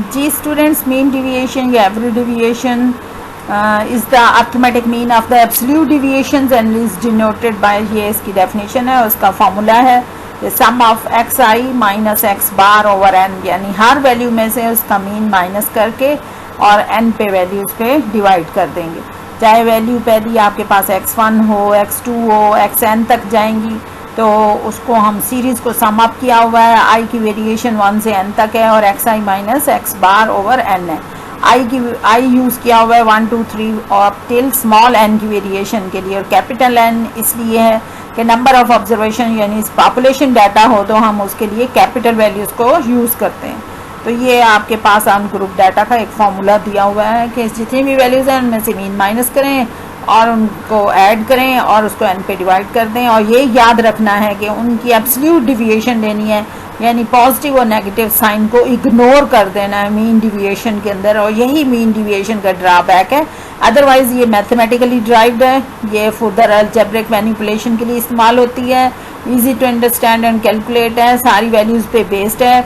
जी students, mean deviation या average deviation is the arithmetic mean of the absolute deviations and is denoted by, ये इसकी definition है, उसका formula है sum of x i minus x bar over n, यानी हर value में से उसका मीन माइनस करके और एन पे वैल्यूज़ पे डिवाइड कर देंगे। चाहे वैल्यू पहली आपके पास x1 हो, x2 हो, xn तक जाएंगी, तो उसको हम सीरीज़ को सम अप किया हुआ है, आई की वेरिएशन 1 से n तक है और x i minus x bar over n है। आई यूज़ किया हुआ है 1 2 3 और टिल स्मॉल n की वेरिएशन के लिए, और कैपिटल N इसलिए है कि नंबर ऑफ़ ऑब्जर्वेशन यानी पॉपुलेशन डाटा हो तो हम उसके लिए कैपिटल वैल्यूज़ को यूज़ करते हैं। तो ये आपके पास ऑन ग्रुप डाटा का एक फार्मूला दिया हुआ है कि जितनी भी वैल्यूज़ हैं उनमें से मीन माइनस करें और उनको ऐड करें और उसको n पे डिवाइड कर दें, और ये याद रखना है कि उनकी एब्सोल्यूट डिविएशन लेनी है, यानी पॉजिटिव और नेगेटिव साइन को इग्नोर कर देना है मीन डिविएशन के अंदर, और यही मीन डिविएशन का ड्रॉबैक है। अदरवाइज़ ये मैथमेटिकली ड्राइव्ड है, ये फर्दर अलजेब्रिक मैनिपुलेशन के लिए इस्तेमाल होती है, easy to understand and calculate है, सारी वैल्यूज़ पे बेस्ड है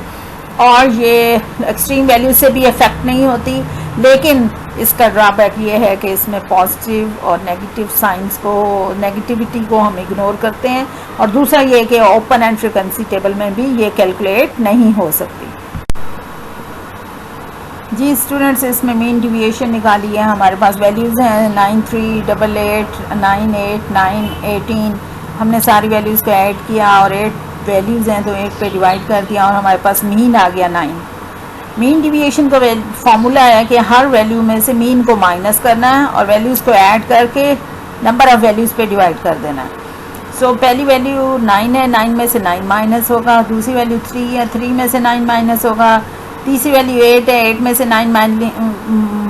और ये एक्सट्रीम वैल्यू से भी इफेक्ट नहीं होती। लेकिन इसका ड्रॉबैक ये है कि इसमें पॉजिटिव और नेगेटिव साइंस को, नेगेटिविटी को हम इग्नोर करते हैं, और दूसरा ये कि ओपन एंड फ्रीक्वेंसी टेबल में भी ये कैलकुलेट नहीं हो सकती। जी स्टूडेंट्स, इसमें मीन डिविएशन निकाली है, हमारे पास वैल्यूज़ हैं 9 3 8 8 9 8 9 18, हमने सारी वैल्यूज़ को ऐड किया और 8 वैल्यूज़ हैं तो 8 पे डिवाइड कर दिया और हमारे पास मीन आ गया 9। मीन डिविएशन का फॉर्मूला है कि हर वैल्यू में से मीन को माइनस करना है और वैल्यूज़ को ऐड करके नंबर ऑफ़ वैल्यूज़ पे डिवाइड कर देना है। सो पहली वैल्यू 9 है, 9 में से 9 माइनस होगा, दूसरी वैल्यू 3 है, 3 में से 9 माइनस होगा, तीसरी वैल्यू 8 है, 8 में से 9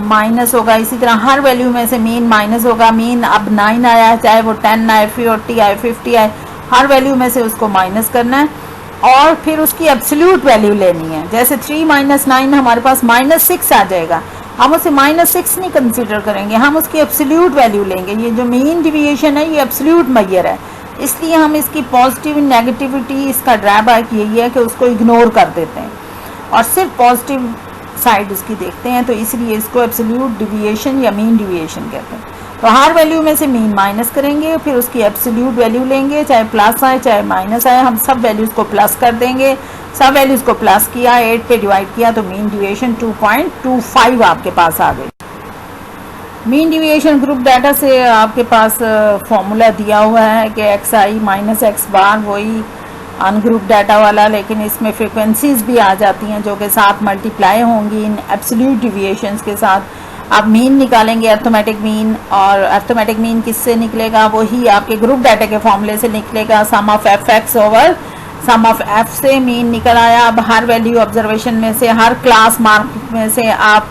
माइनस होगा। इसी तरह हर वैल्यू में से मीन माइनस होगा। मीन अब 9 आया है, चाहे वो 10 आए, 40 आए, 50 आए, हर वैल्यू में से उसको माइनस करना है और फिर उसकी एब्सोल्यूट वैल्यू लेनी है। जैसे 3 माइनस 9 हमारे पास -6 आ जाएगा, हम उसे -6 नहीं कंसीडर करेंगे, हम उसकी एब्सोल्यूट वैल्यू लेंगे। ये जो मीन डिविएशन है ये एब्सोल्यूट मेजर है, इसलिए हम इसकी पॉजिटिव नेगेटिविटी, इसका ड्रॉबैक यही है कि उसको इग्नोर कर देते हैं और सिर्फ पॉजिटिव साइड उसकी देखते हैं, तो इसलिए इसको एब्सोल्यूट डिविएशन या मीन डिविएशन कहते हैं। तो हर वैल्यू में से मीन माइनस करेंगे, फिर उसकी एब्सोल्यूट वैल्यू लेंगे, चाहे प्लस आए चाहे माइनस आए, हम सब वैल्यूज़ को प्लस कर देंगे। सब वैल्यूज़ को प्लस किया, 8 पे डिवाइड किया तो मीन डिविएशन 2.25 आपके पास आ गई। मीन डिविएशन ग्रुप डाटा से आपके पास फॉर्मूला दिया हुआ है कि एक्स आई माइनस एक्स बार, वही अन ग्रुप डाटा वाला, लेकिन इसमें फ्रिक्वेंसीज भी आ जाती हैं जो कि साथ मल्टीप्लाई होंगी इन एब्सोल्यूट डिविएशंस के साथ। आप मीन निकालेंगे, अर्थमेटिक मीन, और अर्थमेटिक मीन किससे निकलेगा, वही आपके ग्रुप डाटा के फॉर्मूले से निकलेगा, sum of f x over sum of f से मीन निकल आया। अब हर वैल्यू ऑब्जर्वेशन में से, हर क्लास मार्क में से आप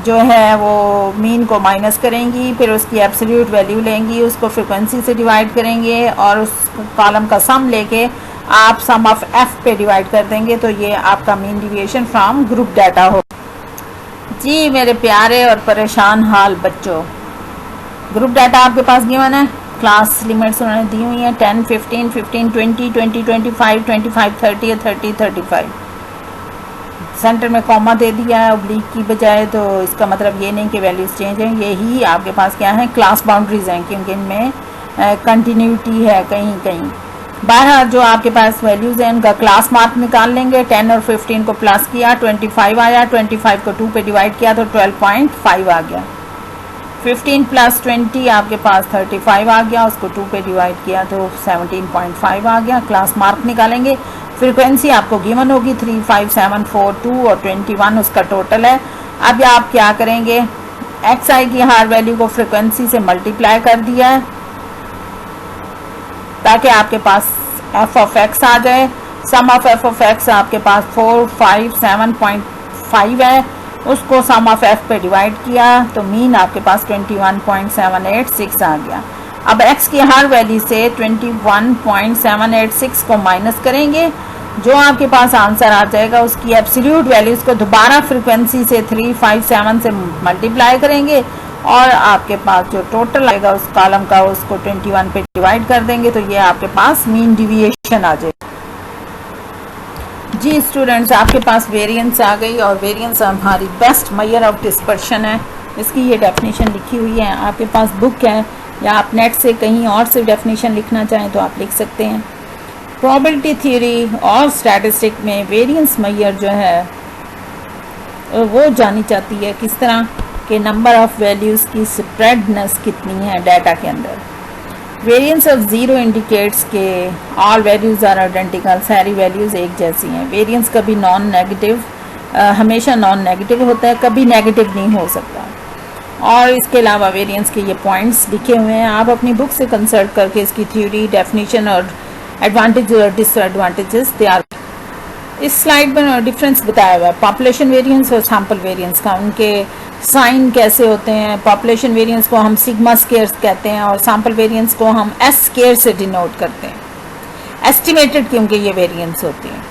जो है वो मीन को माइनस करेंगी, फिर उसकी एब्सोल्यूट वैल्यू लेंगी, उसको फ्रिक्वेंसी से डिवाइड करेंगे और उस कॉलम का सम लेके आप सम ऑफ एफ पे डिवाइड कर देंगे, तो ये आपका mean deviation from group data हो। जी मेरे प्यारे और परेशान हाल बच्चों, ग्रुप डाटा आपके पास गिवन है, क्लास लिमिट्स उन्होंने दी हुई हैं 10 15 15 20 20 25 25 30 30 35, सेंटर में कॉमा दे दिया है ऑब्लिक की बजाय, तो इसका मतलब ये नहीं कि वैल्यूज़ चेंज हैं, यही आपके पास क्या है, क्लास बाउंड्रीज हैं, क्योंकि इनमें कंटिन्यूटी है कहीं कहीं। बाहर जो आपके पास वैल्यूज़ हैं उनका क्लास मार्क निकाल लेंगे, 10 और 15 को प्लस किया 25 आया, 25 को 2 पे डिवाइड किया तो 12.5 आ गया, 15 प्लस 20 आपके पास 35 आ गया, उसको 2 पे डिवाइड किया तो 17.5 आ गया। क्लास मार्क निकालेंगे, फ्रीक्वेंसी आपको गिवन होगी 3 5 7 4 2 और 21 उसका टोटल है। अब आप क्या करेंगे, एक्स आई की हर वैल्यू को फ्रीक्वेंसी से मल्टीप्लाई कर दिया है ताकि आपके पास एफ ऑफ एक्स आ जाए। सम ऑफ एफ ऑफ एक्स आपके पास 4 5 7.5 है, उसको सम ऑफ एफ पे डिवाइड किया तो मीन आपके पास 21.786 आ गया। अब एक्स की हर वैल्यू से 21.786 को माइनस करेंगे, जो आपके पास आंसर आ जाएगा उसकी एब्सोल्यूट वैल्यूज़ को दोबारा फ्रीक्वेंसी से 3 5 7 से मल्टीप्लाई करेंगे और आपके पास जो टोटल आएगा उस कॉलम का उसको 21 पे डिवाइड कर देंगे, तो ये आपके पास मीन डिविएशन आ जाएगा। जी स्टूडेंट्स, आपके पास वेरिएंस आ गई और वेरिएंस हमारी बेस्ट मेजर ऑफ डिस्पर्शन है। इसकी ये डेफिनेशन लिखी हुई है, आपके पास बुक है या आप नेट से कहीं और से डेफिनेशन लिखना चाहें तो आप लिख सकते हैं। प्रोबेबिलिटी थ्योरी और स्टैटिस्टिक में वेरिएंस मेजर जो है वो जानी चाहती है किस तरह के नंबर ऑफ वैल्यूज़ की स्प्रेडनेस कितनी है डाटा के अंदर। वेरिएंस ऑफ ज़ीरो इंडिकेट्स के ऑल वैल्यूज़ आर आइडेंटिकल, सारी वैल्यूज़ एक जैसी हैं। वेरिएंस कभी नॉन नेगेटिव, हमेशा नॉन नेगेटिव होता है, कभी नेगेटिव नहीं हो सकता। और इसके अलावा वेरिएंस के ये पॉइंट्स लिखे हुए हैं, आप अपनी बुक से कंसल्ट करके इसकी थ्योरी, डेफिनेशन और एडवांटेज और डिसएडवांटेजेस तैयार। इस स्लाइड में डिफरेंस बताया हुआ है पॉपुलेशन वेरिएंस और सैम्पल वेरिएंस का, उनके साइन कैसे होते हैं। पॉपुलेशन वेरिएंस को हम सिग्मा स्केयर कहते हैं और सैम्पल वेरिएंस को हम एस स्केयर से डिनोट करते हैं, एस्टिमेटेड क्योंकि ये वेरिएंस होती हैं।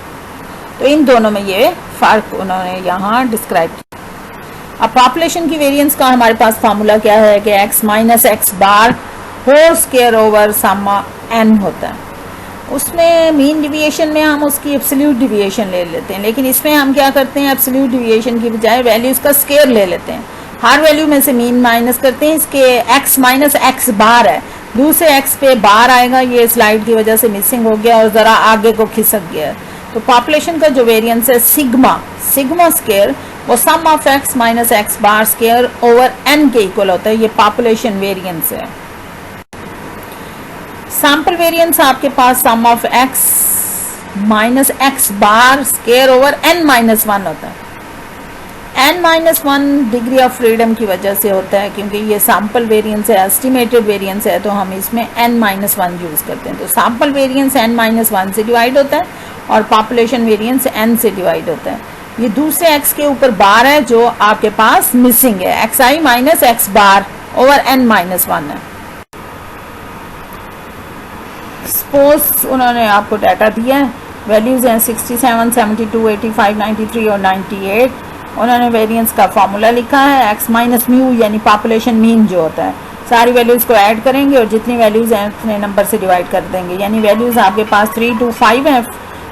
तो इन दोनों में ये फ़र्क उन्होंने यहाँ डिस्क्राइब किया। अब पॉपुलेशन की वेरिएंस का हमारे पास फार्मूला क्या है कि x minus x bar whole square over sum n होता है। उसमें मीन डिविएशन में हम उसकी एब्सोल्यूट डिविएशन ले लेते हैं, लेकिन इसमें हम क्या करते हैं, एब्सोल्यूट डिविएशन की बजाय वैल्यूज़ का स्केयर ले लेते हैं। हर वैल्यू में से मीन माइनस करते हैं। इसके x माइनस एक्स बार है, दूसरे x पे बार आएगा, ये स्लाइड की वजह से मिसिंग हो गया और ज़रा आगे को खिसक गया। तो पॉपुलेशन का जो वेरिएंस है सिग्मा स्केयर, वो sum of x minus x bar square over n के इक्वल होता है। ये पॉपुलेशन वेरिएंस है। सैम्पल वेरिएंस आपके पास sum of x minus x bar square over n minus one होता है। n minus one degree of freedom की वजह से होता है, क्योंकि ये सैम्पल वेरिएंस है, एस्टिमेटेड वेरिएंस है, तो हम इसमें n माइनस वन यूज़ करते हैं। तो sample variance n minus one से डिवाइड होता है और पॉपुलेशन वेरिएंस n से डिवाइड होता है। ये दूसरे x के ऊपर बार है जो आपके पास मिसिंग है, xi minus x bar over n minus one है। सपोज उन्होंने आपको डाटा दिया है, वैल्यूज़ हैं 67, 72, 85, 93 और 98। उन्होंने वेरिएंस का फार्मूला लिखा है, x माइनस म्यू यानी पॉपुलेशन मीन जो होता है, सारी वैल्यूज़ को ऐड करेंगे और जितनी वैल्यूज़ हैं उतने नंबर से डिवाइड कर देंगे। यानी वैल्यूज़ आपके पास 3 to 5 है,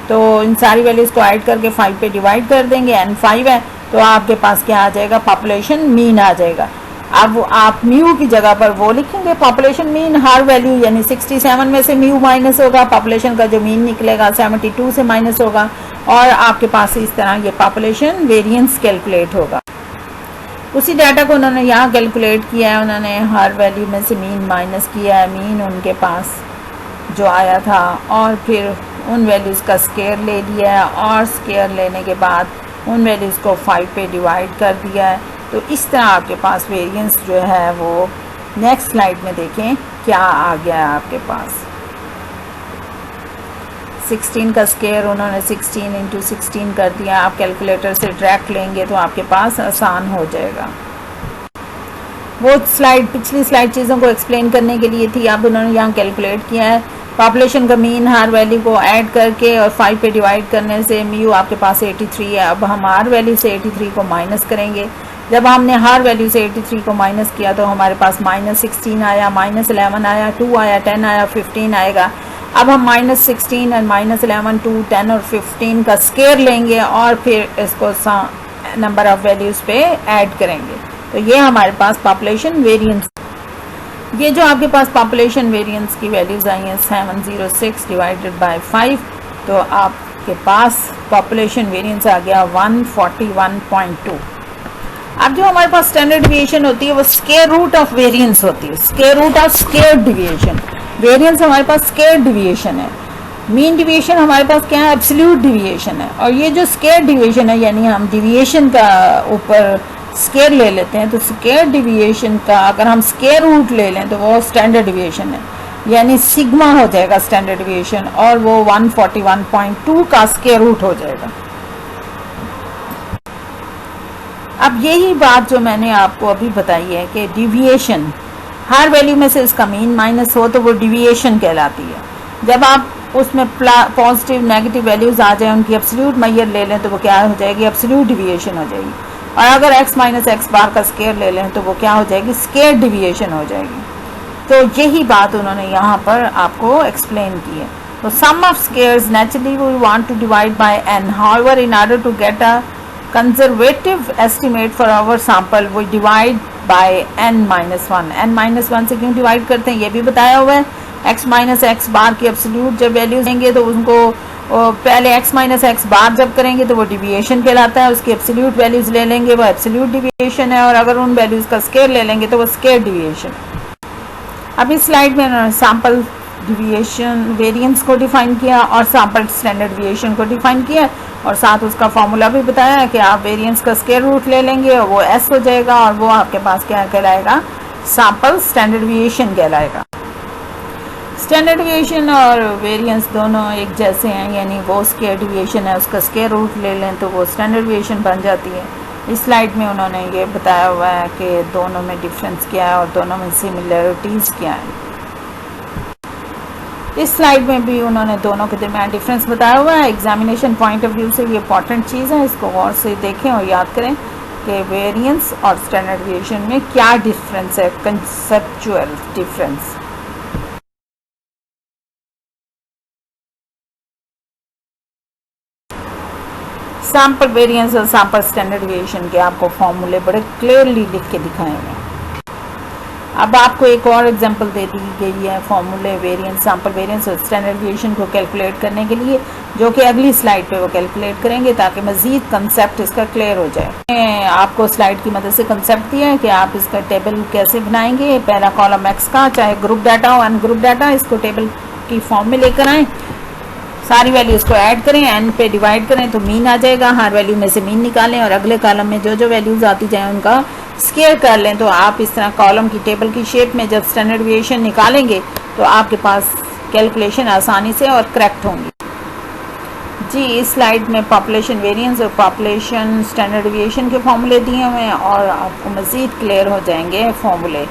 तो इन सारी वैल्यूज़ को ऐड करके 5 पे डिवाइड कर देंगे। n 5 है तो आपके पास क्या आ जाएगा, पॉपुलेशन मीन आ जाएगा। अब आप म्यू की जगह पर वो लिखेंगे पॉपुलेशन मीन हर वैल्यू, यानी 67 में से म्यू माइनस होगा, पॉपुलेशन का जो मीन निकलेगा 72 से माइनस होगा और आपके पास इस तरह ये पॉपुलेशन वेरिएंस कैलकुलेट होगा। उसी डाटा को उन्होंने यहाँ कैलकुलेट किया है, उन्होंने हर वैल्यू में से मीन माइनस किया है, मीन उनके पास जो आया था, और फिर उन वैल्यूज़ का स्केयर ले लिया है और स्केयर लेने के बाद उन वैल्यूज़ को 5 पे डिवाइड कर दिया है। तो इस तरह आपके पास वेरिएंस जो है वो नेक्स्ट स्लाइड में देखें क्या आ गया है आपके पास। 16 का स्केयर उन्होंने 16 इंटू 16 कर दिया, आप कैलकुलेटर से डायरेक्ट लेंगे तो आपके पास आसान हो जाएगा। वो स्लाइड पिछली स्लाइड चीज़ों को एक्सप्लेन करने के लिए थी, अब उन्होंने यहाँ कैलकुलेट किया है पॉपुलेशन का मीन हर वैल्यू को ऐड करके और 5 पे डिवाइड करने से म्यू आपके पास 83 है। अब हम हर वैल्यू से 83 को माइनस करेंगे। जब हमने हर वैल्यू से 83 को माइनस किया तो हमारे पास -16 आया, -11 आया, 2 आया, 10 आया, 15 आएगा। अब हम -16 और -11, 2, 10 और 15 का स्केयर लेंगे और फिर इसको नंबर ऑफ वैल्यूज़ पे ऐड करेंगे। तो ये हमारे पास पॉपुलेशन वेरिएंस, ये जो आपके पास पॉपुलेशन वेरिएंस की वैल्यूज़ आई हैं 706 डिवाइडेड बाय 5, तो आपके पास पॉपुलेशन वेरिएंस आ गया 141.2। अब जो हमारे पास स्टैंडर्ड डिविएशन होती है वो स्क्वायर रूट ऑफ वेरिएंस होती है, square root of square deviation. Variance हमारे पास स्क्वायर डिविएशन है, मीन डिविएशन हमारे पास क्या है, एब्सोल्यूट डिविएशन है। और ये जो स्क्वायर डिविएशन है यानी हम डिविएशन का ऊपर स्क्वायर ले लेते हैं, तो स्क्वायर डिविएशन का अगर हम स्क्वायर रूट ले लें तो वो स्टैंडर्ड डिविएशन है, यानी सिग्मा हो जाएगा स्टैंडर्ड डिविएशन और वो 141.2 का स्क्वायर रूट हो जाएगा। अब यही बात जो मैंने आपको अभी बताई है कि डिविएशन हर वैल्यू में से इसका मीन माइनस हो तो वो डिविएशन कहलाती है। जब आप उसमें पॉजिटिव नेगेटिव वैल्यूज़ आ जाए, उनकी एब्सोल्यूट मेजर ले लें तो वो क्या हो जाएगी, एब्सोल्यूट डिविएशन हो जाएगी। और अगर x माइनस एक्स बार का स्केयर ले लें तो वो क्या हो जाएगी, स्केयर डिविएशन हो जाएगी। तो यही बात उन्होंने यहाँ पर आपको एक्सप्लेन की है। तो sum of squares naturally we want to divide by n. However, in order to get a conservative estimate for our sample, we divide by n minus 1. n minus 1 से क्यों डिवाइड करते हैं ये भी बताया हुआ है. x माइनस एक्स बार की एब्सोल्यूट जब वैल्यूज देंगे तो उनको पहले x माइनस एक्स बार जब करेंगे तो वो डिविएशन कहलाता है. उसकी एब्सोल्यूट वैल्यूज ले लेंगे वो एब्सोल्यूट डिविएशन है, और अगर उन वैल्यूज का स्केयर ले लेंगे तो वो स्केयर डिविएशन. अब इस स्लाइड में उन्होंने सैम्पल डिविएशन वेरिएंस को डिफाइन किया और सैम्पल स्टैंडर्ड डिविएशन को डिफाइन किया, और साथ उसका फॉर्मूला भी बताया है कि आप वेरिएंस का स्केयर रूट ले लेंगे और वो s हो जाएगा, और वो आपके पास क्या कहलाएगा, सैम्पल स्टैंडर्ड डिविएशन कहलाएगा. स्टैंडर्ड डिविएशन और वेरिएंस दोनों एक जैसे हैं, यानी वो स्केयर डिविएशन है उसका स्केयर रूट ले लें तो वो स्टैंडर्ड डिविएशन बन जाती है. इस स्लाइड में उन्होंने ये बताया हुआ है कि दोनों में डिफरेंस क्या है और दोनों में सिमिलरिटीज़ क्या है. इस स्लाइड में भी उन्होंने दोनों के दरमियान डिफरेंस बताया हुआ है. एग्जामिनेशन पॉइंट ऑफ व्यू से ये इंपॉर्टेंट चीज़ है, इसको गौर से देखें और याद करें कि वेरिएंस और स्टैंडर्ड डिविएशन में क्या डिफरेंस है, कंसेप्चुअल डिफरेंस. सैम्पल वेरिएंस और सैम्पल स्टैंडर्ड डिविएशन के आपको फॉर्मूले बड़े क्लियरली लिख के दिखाए हैं. अब आपको एक और एग्जांपल दे दी गई है फॉर्मूले वेरिएंस, सैम्पल वेरिएंस और स्टैंडर्ड डिविएशन को कैलकुलेट करने के लिए, जो कि अगली स्लाइड पे वो कैलकुलेट करेंगे ताकि मज़ीद कंसेप्ट इसका क्लियर हो जाए. आपको स्लाइड की मदद से कंसेप्ट दिया है कि आप इसका टेबल कैसे बनाएंगे. पहला कॉलम एक्स का, चाहे ग्रुप डाटा हो अनग्रुप डाटा, इसको टेबल की फॉर्म में लेकर आएँ, सारी वैल्यूज़ को ऐड करें, एन पे डिवाइड करें तो मीन आ जाएगा. हर वैल्यू में से मीन निकालें और अगले कॉलम में जो जो वैल्यूज़ आती जाएँ उनका स्केयर कर लें. तो आप इस तरह कॉलम की टेबल की शेप में जब स्टैंडर्ड डिविएशन निकालेंगे तो आपके पास कैलकुलेशन आसानी से और करेक्ट होंगी. जी, इस स्लाइड में पॉपुलेशन वेरिएंस और पॉपुलेशन स्टैंडर्ड डिविएशन के फॉर्मूले दिए हुए हैं और आपको मज़ीद क्लियर हो जाएंगे फॉर्मूले.